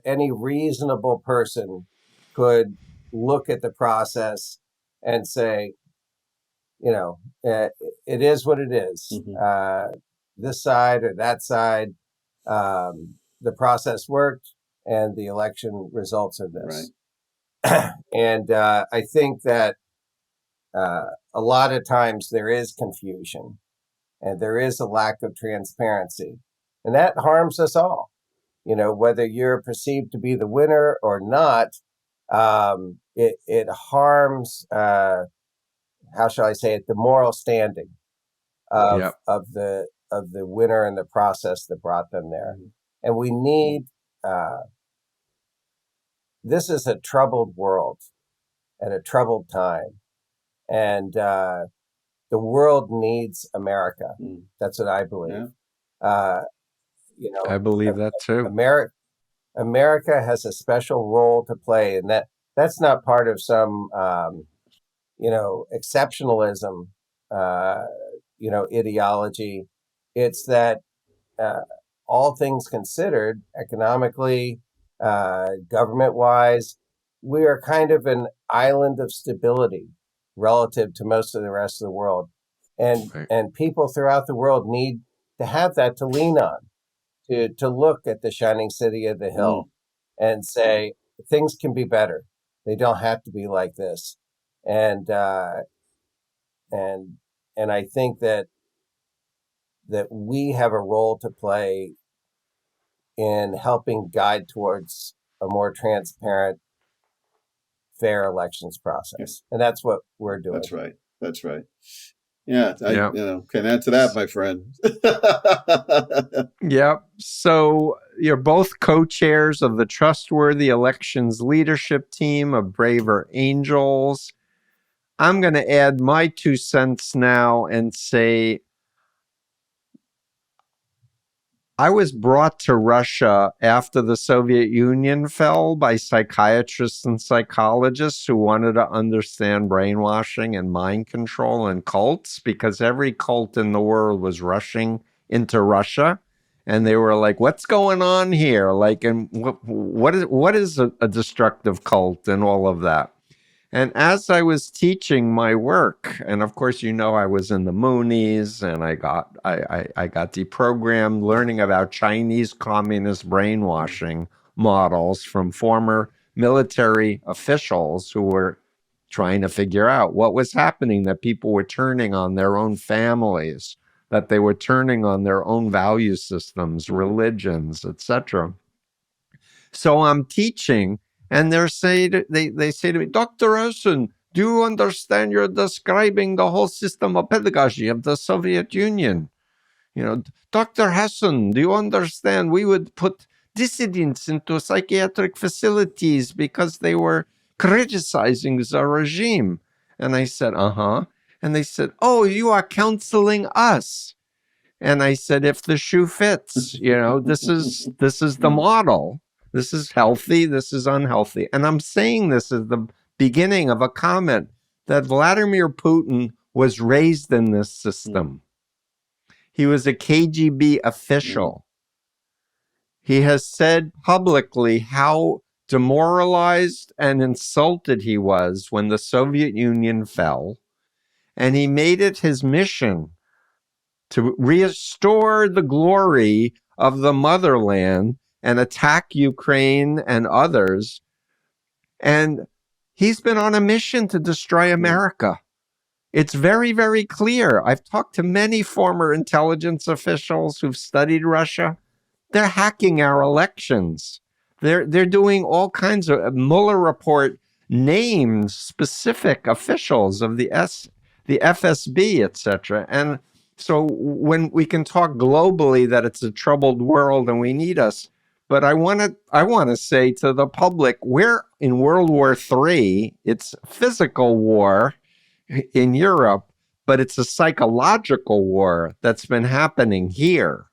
[SPEAKER 2] any reasonable person could look at the process and say, it is what it is. This side or that side, the process worked, and the election results are this. Right. And I think that a lot of times there is confusion and there is a lack of transparency, and that harms us all. Whether you're perceived to be the winner or not, it harms, how shall I say it, the moral standing of the winner and the process that brought them there. And we need, this is a troubled world at a troubled time. And the world needs America. That's what I believe. Yeah.
[SPEAKER 1] I believe that too.
[SPEAKER 2] America has a special role to play, and that's not part of some exceptionalism ideology. It's that all things considered, economically, government wise, we are kind of an island of stability relative to most of the rest of the world, and people throughout the world need to have that to lean on, to look at the shining city of the hill and say things can be better. They don't have to be like this. And I think that we have a role to play in helping guide towards a more transparent, fair elections process. And that's what we're doing.
[SPEAKER 3] That's right. Yeah, can add to that, my friend.
[SPEAKER 1] Yep. So you're both co-chairs of the Trustworthy Elections Leadership Team of Braver Angels. I'm going to add my 2 cents now and say I was brought to Russia after the Soviet Union fell by psychiatrists and psychologists who wanted to understand brainwashing and mind control and cults, because every cult in the world was rushing into Russia. And they were like, what's going on here? Like, and what is a destructive cult and all of that? And as I was teaching my work, and of course, I was in the Moonies, and I got deprogrammed, learning about Chinese communist brainwashing models from former military officials who were trying to figure out what was happening, that people were turning on their own families, that they were turning on their own value systems, religions, etc. So I'm teaching, and they say to me, Dr. Hassan, Do you understand? You're describing the whole system of pedagogy of the Soviet Union. Dr. Hassan, do you understand? We would put dissidents into psychiatric facilities because they were criticizing the regime. And I said, uh-huh. And they said, oh, you are counseling us. And I said, if the shoe fits, this is the model. This is healthy. This is unhealthy. And I'm saying this as the beginning of a comment that Vladimir Putin was raised in this system. He was a KGB official. He has said publicly how demoralized and insulted he was when the Soviet Union fell. And he made it his mission to restore the glory of the motherland and attack Ukraine and others. And he's been on a mission to destroy America. It's very, very clear. I've talked to many former intelligence officials who've studied Russia. They're hacking our elections. They're doing all kinds of Mueller report names specific officials of the FSB, etc. And so when we can talk globally that it's a troubled world and we need us, but I want to say to the public, we're in World War III. It's physical war in Europe, but it's a psychological war that's been happening here,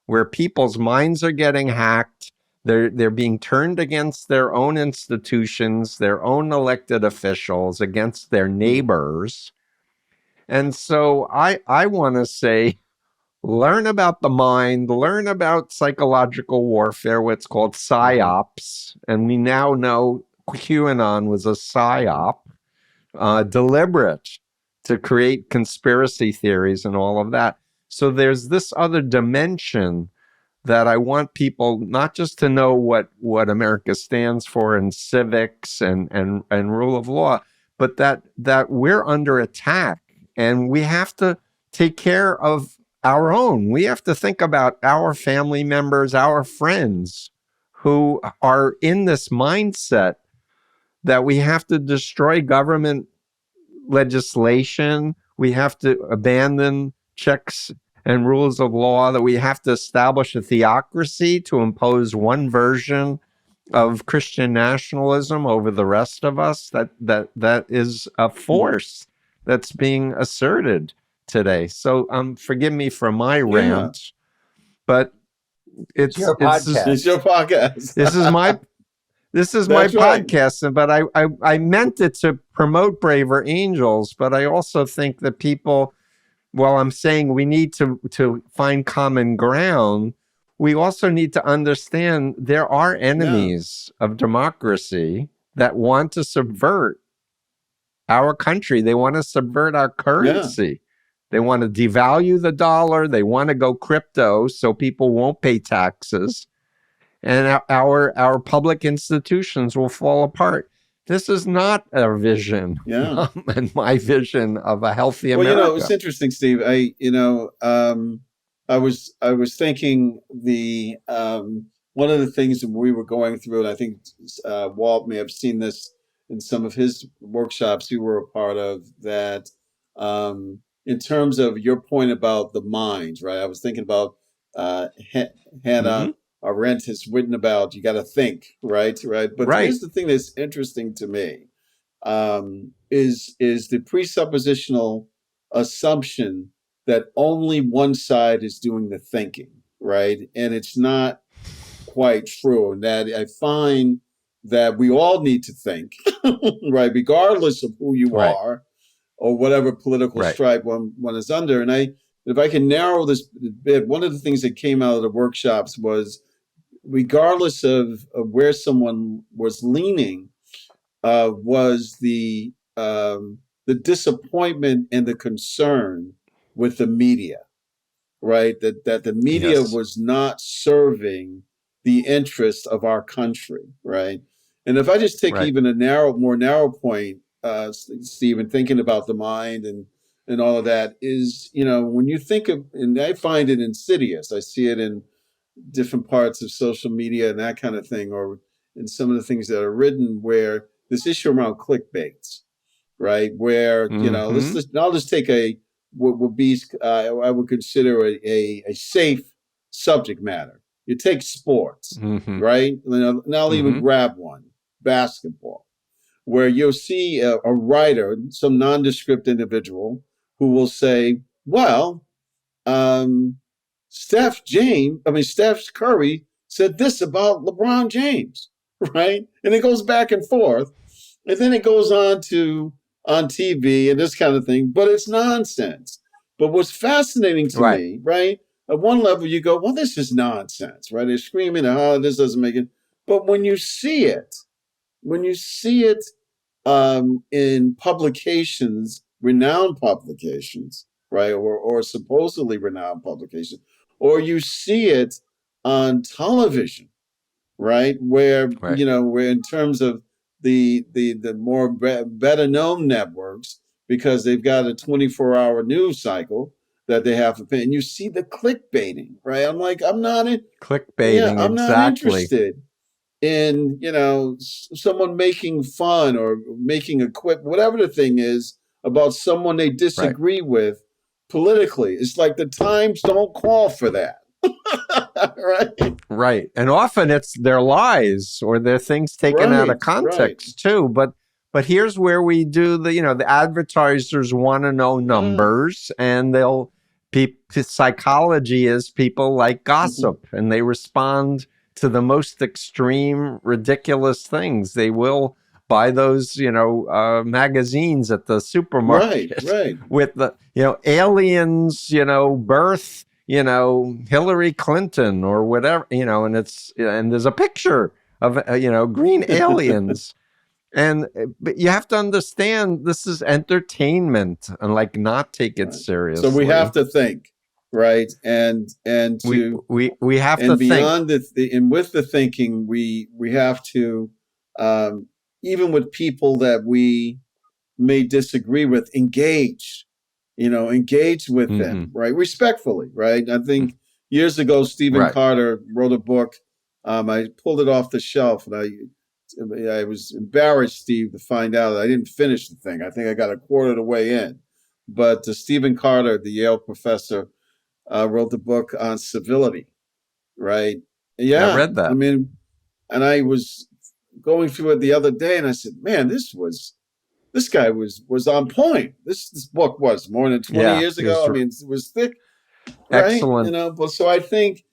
[SPEAKER 1] where people's minds are getting hacked. They're being turned against their own institutions, their own elected officials, against their neighbors. And so I want to say, learn about the mind, learn about psychological warfare, what's called psyops. And we now know QAnon was a psyop, deliberate to create conspiracy theories and all of that. So there's this other dimension that I want people not just to know what America stands for in civics and rule of law, but that we're under attack and we have to take care of our own. We have to think about our family members, our friends who are in this mindset that we have to destroy government legislation. We have to abandon checks and rules of law, that we have to establish a theocracy to impose one version of Christian nationalism over the rest of us. That is a force that's being asserted today. So forgive me for my rant, but it's
[SPEAKER 2] your podcast.
[SPEAKER 3] It's your podcast.
[SPEAKER 1] This is my podcast, but I meant it to promote Braver Angels, but I also think that people, while I'm saying we need to find common ground, we also need to understand there are enemies of democracy that want to subvert our country. They want to subvert our currency. They want to devalue the dollar. They want to go crypto so people won't pay taxes. And our public institutions will fall apart. This is not a vision, and my vision of a healthy America.
[SPEAKER 3] Well, it's interesting, Steve. I was thinking one of the things that we were going through, and I think Walt may have seen this in some of his workshops you were a part of, that in terms of your point about the mind, right? I was thinking about Hannah Arendt has written about, you got to think, right? But here's the thing that's interesting to me, is the presuppositional assumption that only one side is doing the thinking, right? And it's not quite true. And that I find that we all need to think, right? Regardless of who you are or whatever political stripe one is under. And if I can narrow this bit, one of the things that came out of the workshops was, regardless of where someone was leaning, was the disappointment and the concern with the media, right? That the media was not serving the interest of our country, right? And if I just take even a more narrow point, Stephen, thinking about the mind and all of that, is, when you think of, and I find it insidious, I see it in different parts of social media and that kind of thing, or in some of the things that are written, where this issue around clickbaits, right? Where, I'll just take what would be, I would consider a safe subject matter. You take sports, right? And I'll even grab one, basketball, where you'll see a writer, some nondescript individual, who will say, well, um, Steph Curry said this about LeBron James, right? And it goes back and forth. And then it goes on TV and this kind of thing, but it's nonsense. But what's fascinating to me, right? At one level, you go, well, this is nonsense, right? They're screaming, oh, this doesn't make it. But when you see it, in publications, renowned publications, right, or supposedly renowned publications, or you see it on television, right, where where in terms of the more better known networks, because they've got a 24-hour news cycle that they have to pay, and you see the clickbaiting, right? I'm like, I'm not interested in someone making fun or making a quip, whatever the thing is, about someone they disagree with politically. It's like the times don't call for that.
[SPEAKER 1] Right. And often it's their lies or their things taken out of context too. But here's where we do the advertisers want to know numbers, and psychology is people like gossip, and they respond to the most extreme, ridiculous things. They will buy those, magazines at the supermarket with the, aliens, birth, Hillary Clinton or whatever, and there's a picture of, green aliens. But you have to understand, this is entertainment, and not take it seriously.
[SPEAKER 3] So we have to think, right? And
[SPEAKER 1] we have to
[SPEAKER 3] beyond
[SPEAKER 1] think.
[SPEAKER 3] And with the thinking, we have to, even with people that we may disagree with, engage with them, right? Respectfully, right? I think years ago, Stephen Carter wrote a book. I pulled it off the shelf, and I was embarrassed, Steve, to find out that I didn't finish the thing. I think I got a quarter of the way in. But Stephen Carter, the Yale professor, wrote the book on civility, right? Yeah.
[SPEAKER 1] I read that.
[SPEAKER 3] I mean, and I was going through it the other day, and I said, man, this guy was on point. This book was more than 20 years ago. I mean, it was thick, right?
[SPEAKER 1] Excellent.
[SPEAKER 3] But so I think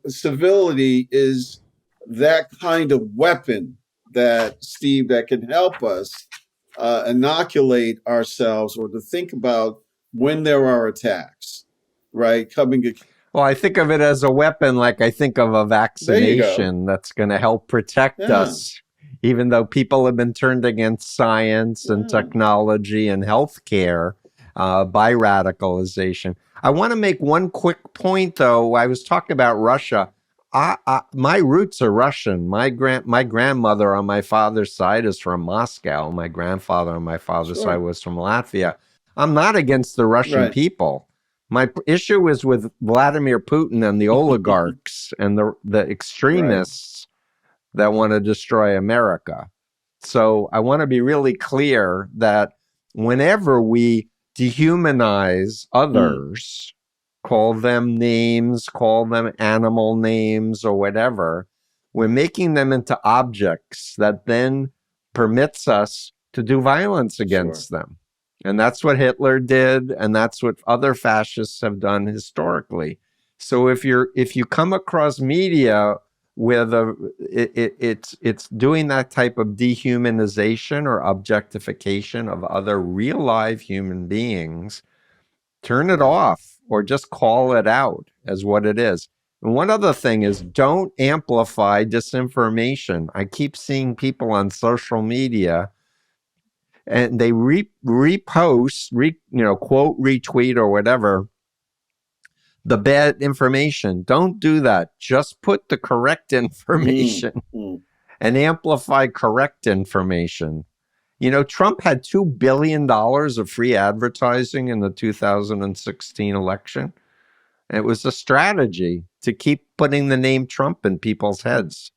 [SPEAKER 3] civility is that kind of weapon that, Steve, that can help us inoculate ourselves, or to think about when there are attacks, right?
[SPEAKER 1] Well, I think of it as a weapon, like I think of a vaccination that's going to help protect us, even though people have been turned against science and technology and healthcare by radicalization. I want to make one quick point, though. I was talking about Russia. My roots are Russian. My grandmother on my father's side is from Moscow. My grandfather on my father's side was from Latvia. I'm not against the Russian people. My issue is with Vladimir Putin and the oligarchs and the extremists that want to destroy America. So I want to be really clear that whenever we dehumanize others, call them names, call them animal names or whatever, we're making them into objects that then permits us to do violence against them. And that's what Hitler did, and that's what other fascists have done historically. So if you come across media with it's doing that type of dehumanization or objectification of other real live human beings, turn it off or just call it out as what it is. And one other thing is, don't amplify disinformation. I keep seeing people on social media, and they repost, quote, retweet, or whatever, the bad information. Don't do that. Just put the correct information and amplify correct information. Trump had $2 billion of free advertising in the 2016 election. It was a strategy to keep putting the name Trump in people's heads.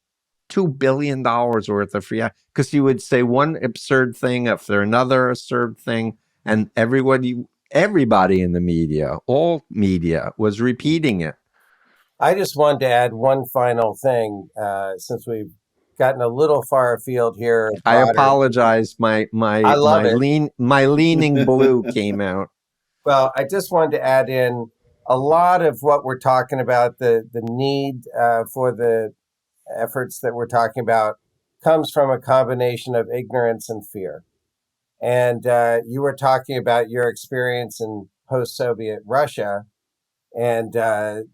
[SPEAKER 1] $2 billion worth of free, because he would say one absurd thing after another absurd thing, and everybody in the media, all media, was repeating it.
[SPEAKER 2] I just wanted to add one final thing, since we've gotten a little far afield here.
[SPEAKER 1] I apologize. My leaning blue came out.
[SPEAKER 2] Well, I just wanted to add in a lot of what we're talking about, the need for the efforts that we're talking about comes from a combination of ignorance and fear. And you were talking about your experience in post-Soviet Russia and the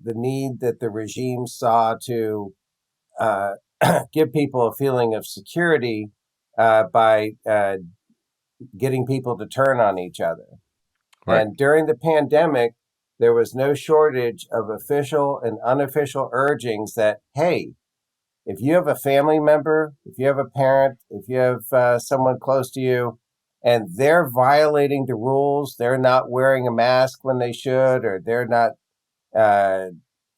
[SPEAKER 2] need that the regime saw to give people a feeling of security by getting people to turn on each other. Right. And during the pandemic, there was no shortage of official and unofficial urgings that, hey, if you have a family member, if you have a parent, if you have someone close to you, and they're violating the rules, they're not wearing a mask when they should, or they're not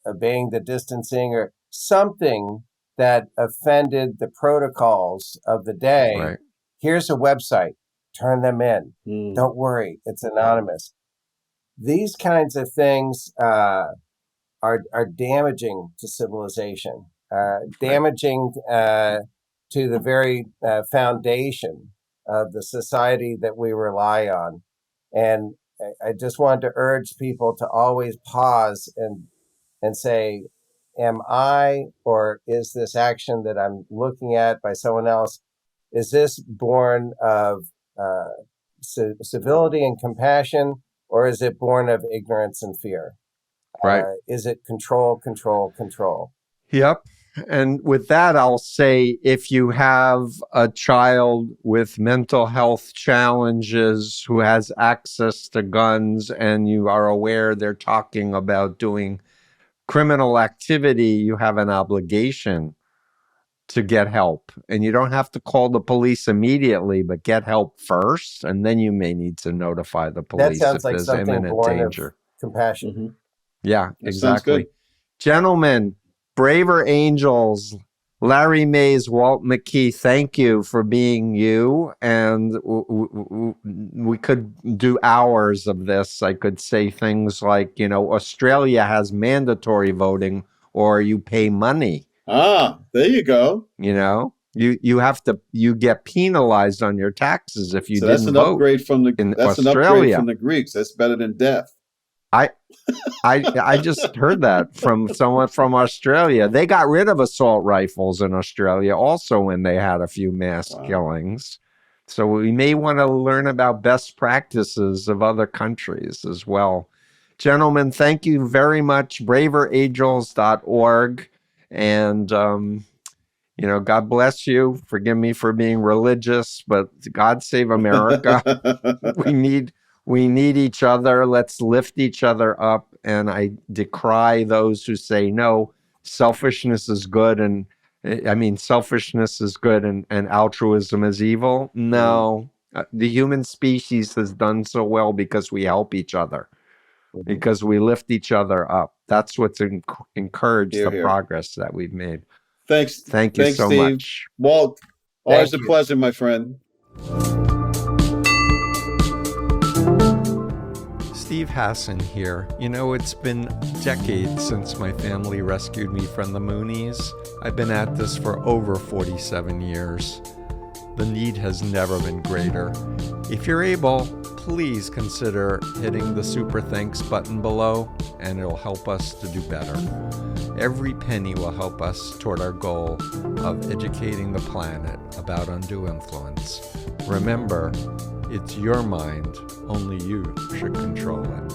[SPEAKER 2] obeying the distancing, or something that offended the protocols of the day, right. Here's a website. Turn them in. Don't worry, it's anonymous. These kinds of things are damaging to civilization, damaging to the very foundation of the society that we rely on. And I just wanted to urge people to always pause and say, am I, or is this action that I'm looking at by someone else, is this born of civility and compassion, or is it born of ignorance and fear?
[SPEAKER 1] Right.
[SPEAKER 2] Is it control?
[SPEAKER 1] Yep. And with that, I'll say, if you have a child with mental health challenges who has access to guns, and you are aware they're talking about doing criminal activity, you have an obligation to get help. And you don't have to call the police immediately, but get help first, and then you may need to notify the police if there's imminent danger.
[SPEAKER 2] Compassion. Mm-hmm.
[SPEAKER 1] Yeah, exactly. Gentlemen, braver angels, Larry Mays, Walt McKee, thank you for being you. And we could do hours of this. I could say things like, Australia has mandatory voting, or you pay money.
[SPEAKER 3] Ah, there you go.
[SPEAKER 1] You get penalized on your taxes if you didn't vote.
[SPEAKER 3] That's an upgrade from the Greeks. That's better than death.
[SPEAKER 1] I just heard that from someone from Australia. They got rid of assault rifles in Australia also when they had a few mass killings. So we may want to learn about best practices of other countries as well. Gentlemen, thank you very much. braverangels.org. And, God bless you. Forgive me for being religious, but God save America. We need each other. Let's lift each other up. And I decry those who say, no, selfishness is good. And selfishness is good and altruism is evil. No, the human species has done so well because we help each other, because we lift each other up. That's what's encouraged the progress that we've made.
[SPEAKER 3] Thanks.
[SPEAKER 1] Thank you so
[SPEAKER 3] Steve.
[SPEAKER 1] much.
[SPEAKER 3] Walt, always a pleasure, my friend.
[SPEAKER 1] Steve Hassan here. It's been decades since my family rescued me from the Moonies. I've been at this for over 47 years. The need has never been greater. If you're able, please consider hitting the Super Thanks button below, and it'll help us to do better. Every penny will help us toward our goal of educating the planet about undue influence. Remember, it's your mind, only you should control it.